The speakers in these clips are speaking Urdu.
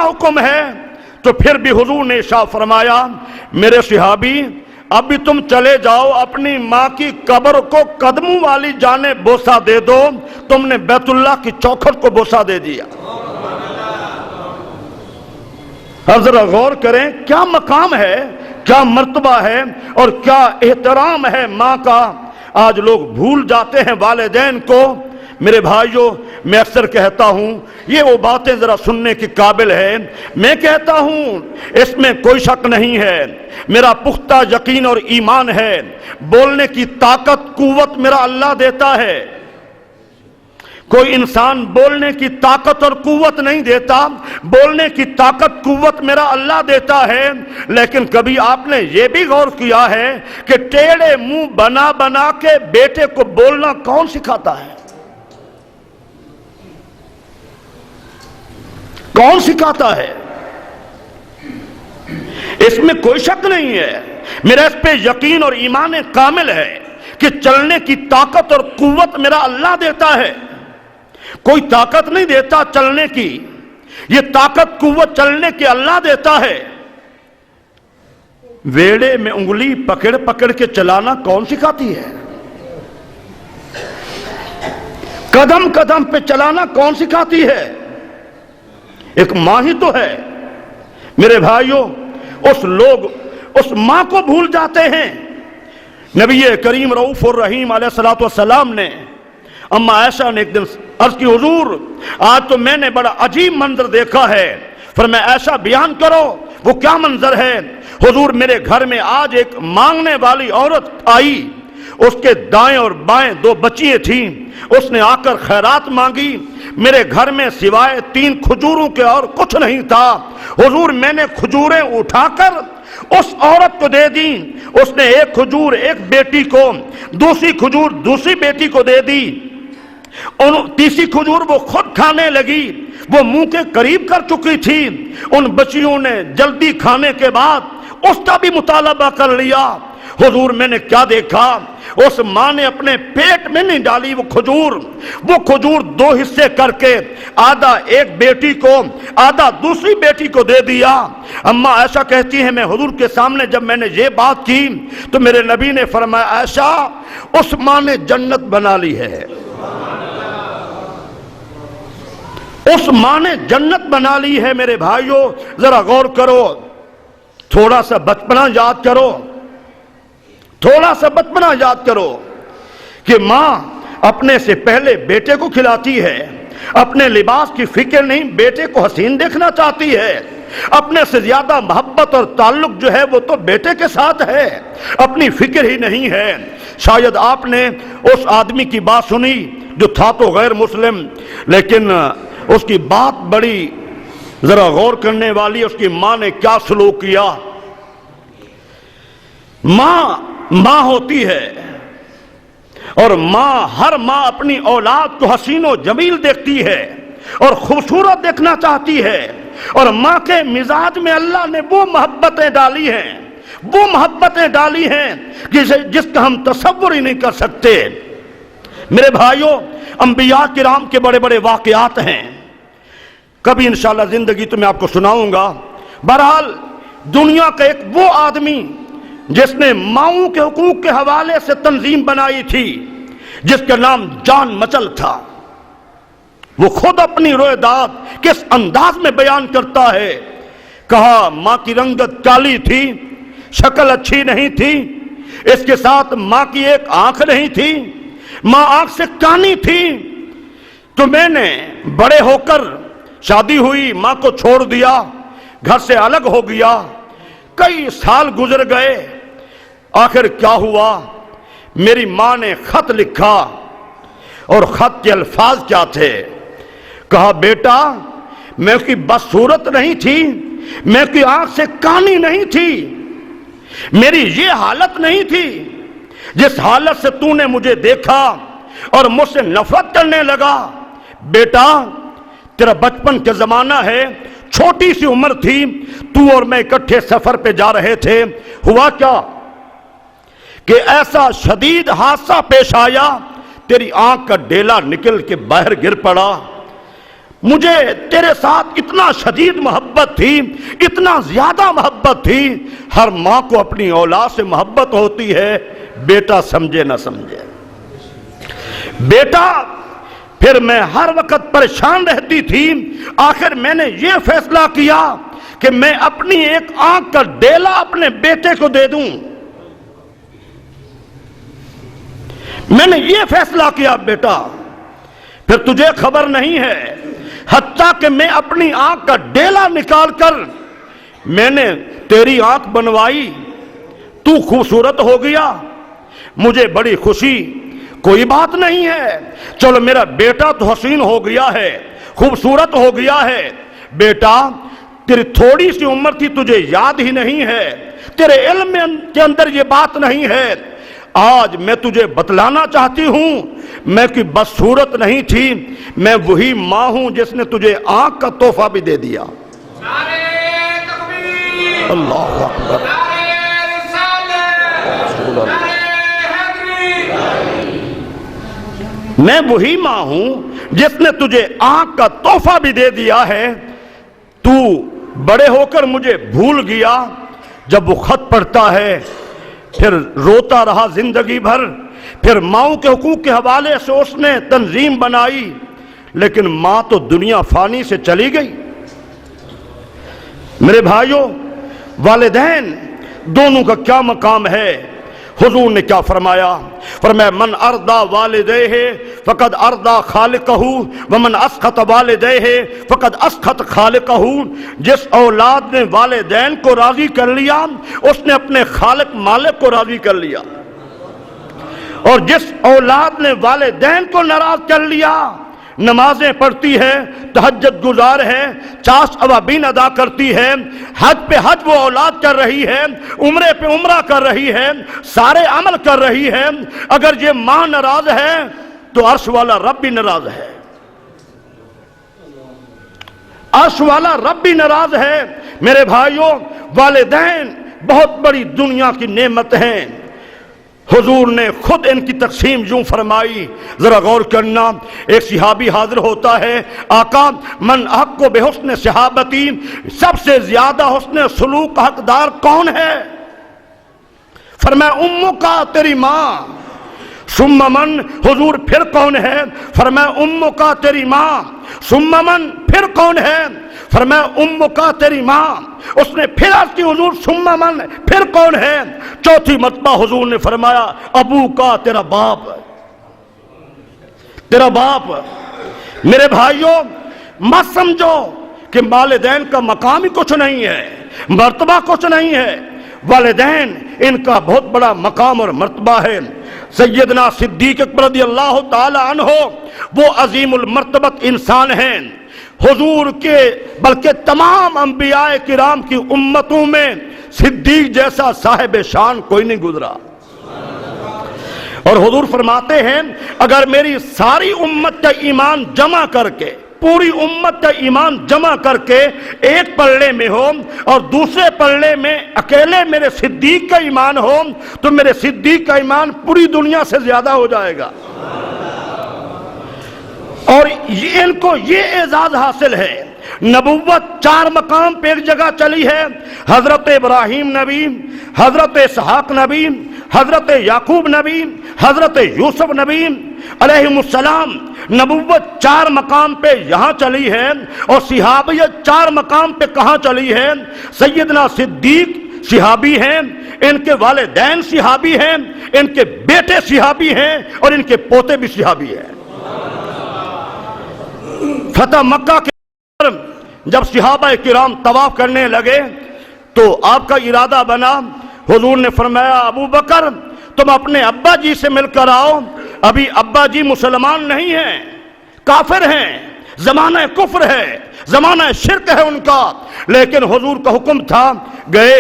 حکم ہے؟ تو پھر بھی حضور نے ارشاد فرمایا میرے صحابی ابھی تم چلے جاؤ اپنی ماں کی قبر کو قدموں والی جانب بوسہ دے دو، تم نے بیت اللہ کی چوکھٹ کو بوسہ دے دیا۔ اب ذرا غور کریں کیا مقام ہے، کیا مرتبہ ہے اور کیا احترام ہے ماں کا۔ آج لوگ بھول جاتے ہیں والدین کو۔ میرے بھائیوں میں اکثر کہتا ہوں یہ وہ باتیں ذرا سننے کی قابل ہے، میں کہتا ہوں اس میں کوئی شک نہیں ہے، میرا پختہ یقین اور ایمان ہے بولنے کی طاقت قوت میرا اللہ دیتا ہے، کوئی انسان بولنے کی طاقت اور قوت نہیں دیتا، بولنے کی طاقت قوت میرا اللہ دیتا ہے۔ لیکن کبھی آپ نے یہ بھی غور کیا ہے کہ ٹیڑھے منہ بنا بنا کے بیٹے کو بولنا کون سکھاتا ہے؟ کون سکھاتا ہے؟ اس میں کوئی شک نہیں ہے، میرا اس پہ یقین اور ایمان کامل ہے کہ چلنے کی طاقت اور قوت میرا اللہ دیتا ہے، کوئی طاقت نہیں دیتا چلنے کی، یہ طاقت قوت چلنے کی اللہ دیتا ہے۔ ویڑے میں انگلی پکڑ پکڑ کے چلانا کون سکھاتی ہے؟ قدم قدم پہ چلانا کون سکھاتی ہے؟ ایک ماں ہی تو ہے۔ میرے بھائیوں اس ماں کو بھول جاتے ہیں۔ نبی کریم رؤوف الرحیم علیہ الصلوۃ والسلام نے اما عائشہ نے ایک دن عرض کی حضور آج تو میں نے بڑا عجیب منظر دیکھا ہے۔ فرمایا عائشہ بیان کرو وہ کیا منظر ہے؟ حضور میرے گھر میں آج ایک مانگنے والی عورت آئی، اس کے دائیں اور بائیں 2 بچیاں تھیں، اس نے آ کر خیرات مانگی، میرے گھر میں سوائے 3 کھجوروں کے اور کچھ نہیں تھا۔ حضور میں نے کھجوریں اٹھا کر اس عورت کو دے دی، اس نے ایک کھجور ایک بیٹی کو، دوسری کھجور دوسری بیٹی کو دے دی، تیسری کھجور وہ خود کھانے لگی، وہ منہ کے قریب کر چکی تھی۔ ان بچیوں نے جلدی کھانے کے بعد اس کا بھی مطالبہ کر لیا۔ حضور میں نے کیا دیکھا، اس ماں نے اپنے پیٹ میں نہیں ڈالی وہ کھجور 2 حصے کر کے آدھا ایک بیٹی کو آدھا دوسری بیٹی کو دے دیا۔ اما عائشہ کہتی ہیں میں حضور کے سامنے جب میں نے یہ بات کی تو میرے نبی نے فرمایا عائشہ اس ماں نے جنت بنا لی ہے، اس ماں نے جنت بنا لی ہے۔ میرے بھائیوں ذرا غور کرو، تھوڑا سا بچپنا یاد کرو، تھوڑا سا بچپنا یاد کرو کہ ماں اپنے سے پہلے بیٹے کو کھلاتی ہے، اپنے لباس کی فکر نہیں بیٹے کو حسین دیکھنا چاہتی ہے، اپنے سے زیادہ محبت اور تعلق جو ہے وہ تو بیٹے کے ساتھ ہے، اپنی فکر ہی نہیں ہے۔ شاید آپ نے اس آدمی کی بات سنی جو تھا تو غیر مسلم لیکن اس کی بات بڑی ذرا غور کرنے والی، اس کی ماں نے کیا سلوک کیا۔ ماں ہوتی ہے اور ہر ماں اپنی اولاد کو حسین و جمیل دیکھتی ہے اور خوبصورت دیکھنا چاہتی ہے، اور ماں کے مزاج میں اللہ نے وہ محبتیں ڈالی ہیں جس کا ہم تصور ہی نہیں کر سکتے۔ میرے بھائیوں انبیاء کرام کے بڑے بڑے واقعات ہیں، کبھی انشاءاللہ زندگی تو میں آپ کو سناؤں گا۔ بہرحال دنیا کا ایک وہ آدمی جس نے ماؤں کے حقوق کے حوالے سے تنظیم بنائی تھی، جس کا نام جان مچل تھا، وہ خود اپنی رویداد کس انداز میں بیان کرتا ہے۔ کہا ماں کی رنگت کالی تھی، شکل اچھی نہیں تھی، اس کے ساتھ ماں کی ایک آنکھ نہیں تھی، ماں آنکھ سے کانی تھی، تو میں نے بڑے ہو کر شادی ہوئی، ماں کو چھوڑ دیا، گھر سے الگ ہو گیا، کئی سال گزر گئے، آخر کیا ہوا؟ میری ماں نے خط لکھا، اور خط کے الفاظ کیا تھے؟ کہا بیٹا میں کوئی بدصورت نہیں تھی، میں کوئی آنکھ سے کانی نہیں تھی، میری یہ حالت نہیں تھی جس حالت سے تو نے مجھے دیکھا اور مجھ سے نفرت کرنے لگا۔ بیٹا تیرا بچپن کا زمانہ ہے، چھوٹی سی عمر تھی، تو اور میں اکٹھے سفر پہ جا رہے تھے، ہوا کیا کہ ایسا شدید حادثہ پیش آیا، تیری آنکھ کا ڈیلا نکل کے باہر گر پڑا، مجھے تیرے ساتھ اتنا شدید محبت تھی، اتنا زیادہ محبت تھی۔ ہر ماں کو اپنی اولاد سے محبت ہوتی ہے، بیٹا سمجھے نہ سمجھے۔ بیٹا پھر میں ہر وقت پریشان رہتی تھی۔ آخر میں نے یہ فیصلہ کیا کہ میں اپنی ایک آنکھ کا ڈیلا اپنے بیٹے کو دے دوں۔ میں نے یہ فیصلہ کیا بیٹا، پھر تجھے خبر نہیں ہے، حتیٰ کہ میں اپنی آنکھ کا ڈیلا نکال کر میں نے تیری آنکھ بنوائی، تو خوبصورت ہو گیا، مجھے بڑی خوشی۔ کوئی بات نہیں ہے، چلو میرا بیٹا تو حسین ہو گیا ہے، خوبصورت ہو گیا ہے۔ بیٹا تیری تھوڑی سی عمر تھی، تجھے یاد ہی نہیں ہے، تیرے علم کے اندر یہ بات نہیں ہے۔ آج میں تجھے بتلانا چاہتی ہوں، میں کوئی بدصورت نہیں تھی، میں وہی ماں ہوں جس نے تجھے آنکھ کا تحفہ بھی دے دیا۔ اللہ اکبر، میں وہی ماں ہوں جس نے تجھے آنکھ کا تحفہ بھی دے دیا ہے۔ تو بڑے ہو کر مجھے بھول گیا۔ جب وہ خط پڑھتا ہے پھر روتا رہا زندگی بھر، پھر ماؤں کے حقوق کے حوالے سے اس نے تنظیم بنائی، لیکن ماں تو دنیا فانی سے چلی گئی۔ میرے بھائیوں، والدین دونوں کا کیا مقام ہے؟ حضور نے کیا فرمایا؟ فرمایا من ارضا والدیہ فقد ارضا خالقہ ومن اسخط والدیہ فقد اسخط خالقہ۔ جس اولاد نے والدین کو راضی کر لیا اس نے اپنے خالق مالک کو راضی کر لیا، اور جس اولاد نے والدین کو ناراض کر لیا، نمازیں پڑھتی ہے، تہجد گزار ہے، 50 اوابین ادا کرتی ہے، حج پہ حج وہ اولاد کر رہی ہے، عمرے پہ عمرہ کر رہی ہے، سارے عمل کر رہی ہے، اگر یہ ماں ناراض ہے تو عرش والا رب بھی ناراض ہے، عرش والا رب بھی ناراض ہے۔ میرے بھائیوں، والدین بہت بڑی دنیا کی نعمت ہیں۔ حضور نے خود ان کی تقسیم یوں فرمائی، ذرا غور کرنا۔ ایک صحابی حاضر ہوتا ہے، آقا من حق کو بے حسن صحابتی، سب سے زیادہ حسن سلوک کا حقدار کون ہے؟ فرمایا امّو کا، تیری ماں۔ ثم من، حضور پھر کون ہے؟ فرمایا امّو کا، تیری ماں۔ ثم من، پھر کون ہے؟ فرمایا امّو کا، تیری ماں۔ اس نے پھر عرض کی حضور ثم من، پھر کون ہے؟ چوتھی مرتبہ حضور نے فرمایا ابو کا، تیرا باپ، تیرا باپ۔ میرے بھائیوں، مت سمجھو کہ والدین کا مقام ہی کچھ نہیں ہے، مرتبہ کچھ نہیں ہے۔ والدین ان کا بہت بڑا مقام اور مرتبہ ہے۔ سیدنا صدیق اکبر رضی اللہ تعالی عنہ وہ عظیم المرتبت انسان ہیں۔ حضور کے بلکہ تمام انبیاء کرام کی امتوں میں صدیق جیسا صاحب شان کوئی نہیں گزرا، اور حضور فرماتے ہیں اگر میری ساری امت کا ایمان جمع کر کے، پوری امت کا ایمان جمع کر کے ایک پلڑے میں ہو اور دوسرے پلڑے میں اکیلے میرے صدیق کا ایمان ہو تو میرے صدیق کا ایمان پوری دنیا سے زیادہ ہو جائے گا۔ اور ان کو یہ اعزاز حاصل ہے، نبوت 4 مقام پہ ایک جگہ چلی ہے۔ حضرت ابراہیم نبی، حضرت اسحاق نبی، حضرت یعقوب نبی، حضرت یوسف نبی علیہم السلام۔ نبوت 4 مقام پہ یہاں چلی ہے، اور صحابیت 4 مقام پہ کہاں چلی ہے؟ سیدنا صدیق صحابی ہیں، ان کے والدین صحابی ہیں، ان کے بیٹے صحابی ہیں، اور ان کے پوتے بھی صحابی ہیں۔ فتح مکہ کے جب صحابہ کرام طواف کرنے لگے تو آپ کا ارادہ بنا، حضور نے فرمایا ابو بکر تم اپنے ابا جی سے مل کر آؤ، ابھی ابا جی مسلمان نہیں ہیں، کافر ہیں، زمانہ کفر ہے، زمانہ شرک ہے ان کا، لیکن حضور کا حکم تھا، گئے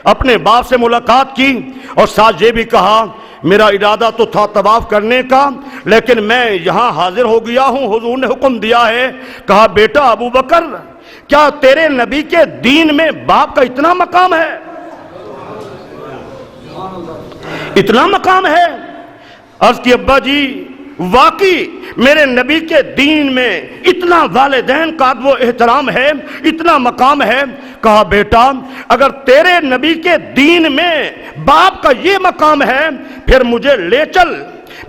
اپنے باپ سے ملاقات کی، اور ساتھ یہ بھی کہا میرا ارادہ تو تھا طواف کرنے کا، لیکن میں یہاں حاضر ہو گیا ہوں، حضور نے حکم دیا ہے۔ کہا بیٹا ابو بکر کیا تیرے نبی کے دین میں باپ کا اتنا مقام ہے؟ اتنا مقام ہے؟ عرض کی ابا جی واقعی میرے نبی کے دین میں اتنا والدین کا ادب و احترام ہے، اتنا مقام ہے۔ کہا بیٹا اگر تیرے نبی کے دین میں باپ کا یہ مقام ہے پھر مجھے لے چل،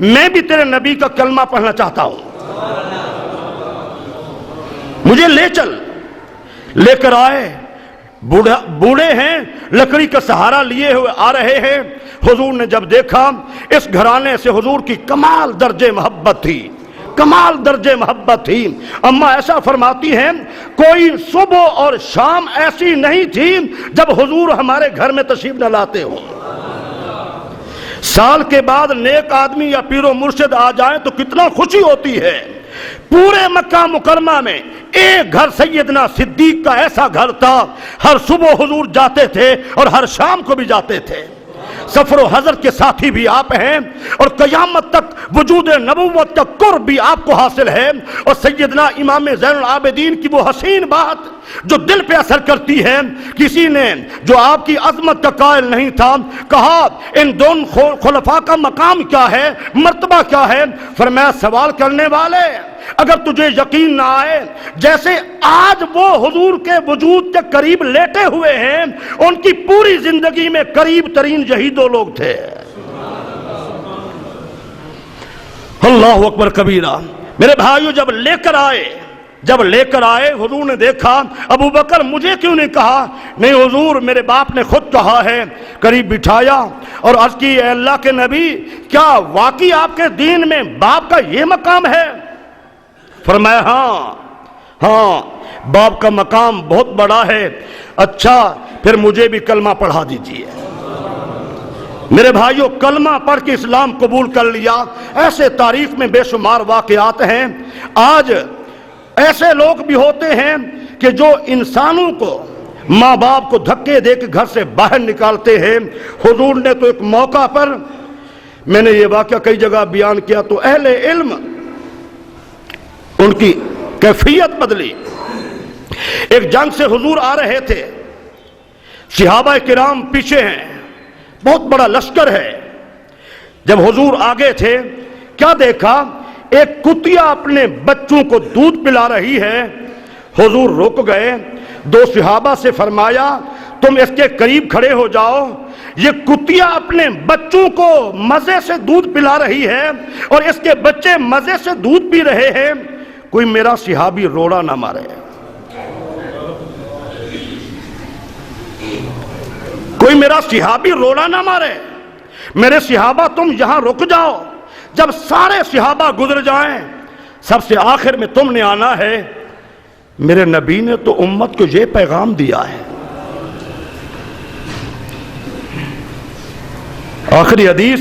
میں بھی تیرے نبی کا کلمہ پڑھنا چاہتا ہوں، مجھے لے چل۔ لے کر آئے، بوڑھے ہیں، لکڑی کا سہارا لیے ہوئے آ رہے ہیں۔ حضور نے جب دیکھا اس گھرانے سے حضور کی کمال درجے محبت تھی، کمال درجے محبت تھی۔ اماں ایسا فرماتی ہیں کوئی صبح اور شام ایسی نہیں تھی جب حضور ہمارے گھر میں تشریف نہ لاتے ہوں۔ سال کے بعد نیک آدمی یا پیر و مرشد آ جائیں تو کتنا خوشی ہوتی ہے۔ پورے مکہ مکرمہ میں ایک گھر سیدنا صدیق کا ایسا گھر تھا، ہر صبح حضور جاتے تھے اور ہر شام کو بھی جاتے تھے۔ سفر و حضر کے ساتھی بھی آپ ہیں اور قیامت تک وجود نبوت کا قرب بھی آپ کو حاصل ہے۔ اور سیدنا امام زین العابدین کی وہ حسین بات جو دل پہ اثر کرتی ہے، کسی نے جو آپ کی عظمت کا قائل نہیں تھا کہا ان دونوں خلفاء کا مقام کیا ہے، مرتبہ کیا ہے؟ فرمایا سوال کرنے والے اگر تجھے یقین نہ آئے، جیسے آج وہ حضور کے وجود کے قریب لیٹے ہوئے ہیں ان کی پوری زندگی میں قریب ترین یہی دو لوگ تھے۔ اللہ اکبر کبیرہ۔ میرے بھائیو جب لے کر آئے حضور نے دیکھا ابو بکر مجھے کیوں نہیں کہا؟ نہیں حضور میرے باپ نے خود کہا ہے۔ قریب بٹھایا اور عرض کی اے اللہ کے نبی کیا واقعی آپ کے دین میں باپ کا یہ مقام ہے؟ فرمایا ہاں باپ کا مقام بہت بڑا ہے۔ اچھا پھر مجھے بھی کلمہ پڑھا دیجئے۔ میرے بھائیوں کلمہ پڑھ کے اسلام قبول کر لیا۔ ایسے تاریخ میں بے شمار واقعات ہیں۔ آج ایسے لوگ بھی ہوتے ہیں کہ جو انسانوں کو ماں باپ کو دھکے دے کے گھر سے باہر نکالتے ہیں۔ حضور نے تو ایک موقع پر، میں نے یہ واقعہ کئی جگہ بیان کیا، تو اہل علم ان کی کیفیت بدلی۔ ایک جنگ سے حضور آ رہے تھے، صحابہ کرام پیچھے ہیں، بہت بڑا لشکر ہے۔ جب حضور آگے تھے کیا دیکھا؟ ایک کتیا اپنے بچوں کو دودھ پلا رہی ہے۔ حضور رک گئے، دو صحابہ سے فرمایا تم اس کے قریب کھڑے ہو جاؤ، یہ کتیا اپنے بچوں کو مزے سے دودھ پلا رہی ہے اور اس کے بچے مزے سے دودھ پی رہے ہیں، کوئی میرا صحابی روڑا نہ مارے، کوئی میرا صحابی روڑا نہ مارے۔ میرے صحابہ تم یہاں رک جاؤ، جب سارے صحابہ گزر جائیں سب سے آخر میں تم نے آنا ہے۔ میرے نبی نے تو امت کو یہ پیغام دیا ہے۔ آخری حدیث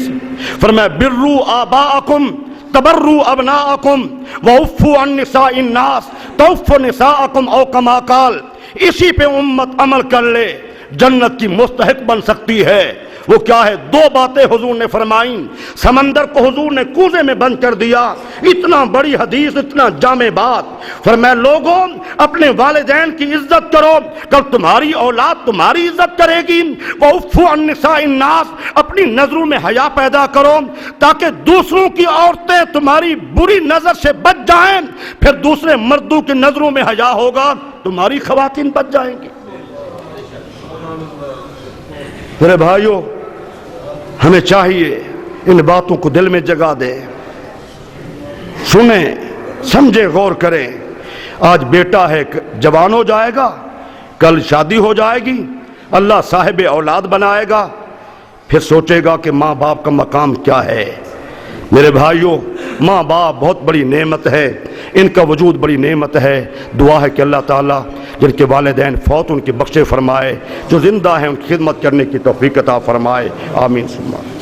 فرمایا برو آباءکم تبرو ابناءکم وعفو عن نساء الناس توفوا نساءکم او کما قال۔ اسی پہ امت عمل کر لے جنت کی مستحق بن سکتی ہے۔ وہ کیا ہے؟ دو باتیں حضور نے فرمائیں۔ سمندر کو حضور نے کوزے میں بند کر دیا، اتنا بڑی حدیث، اتنا جامع بات۔ فرمایا لوگوں اپنے والدین کی عزت کرو، کل تمہاری اولاد تمہاری عزت کرے گی۔ وَعُفُّوا عَن نِّسَاءِ النَّاسِ، اپنی نظروں میں حیا پیدا کرو تاکہ دوسروں کی عورتیں تمہاری بری نظر سے بچ جائیں، پھر دوسرے مردوں کی نظروں میں حیا ہوگا، تمہاری خواتین بچ جائیں گی۔ میرے بھائیوں ہمیں چاہیے ان باتوں کو دل میں جگا دیں، سنیں، سمجھیں، غور کریں۔ آج بیٹا ہے جوان ہو جائے گا، کل شادی ہو جائے گی، اللہ صاحب اولاد بنائے گا، پھر سوچے گا کہ ماں باپ کا مقام کیا ہے۔ میرے بھائیوں ماں باپ بہت بڑی نعمت ہے، ان کا وجود بڑی نعمت ہے۔ دعا ہے کہ اللہ تعالیٰ جن کے والدین فوت ان کی بخشے فرمائے، جو زندہ ہیں ان کی خدمت کرنے کی توفیق عطا فرمائے، آمین ثم آمین۔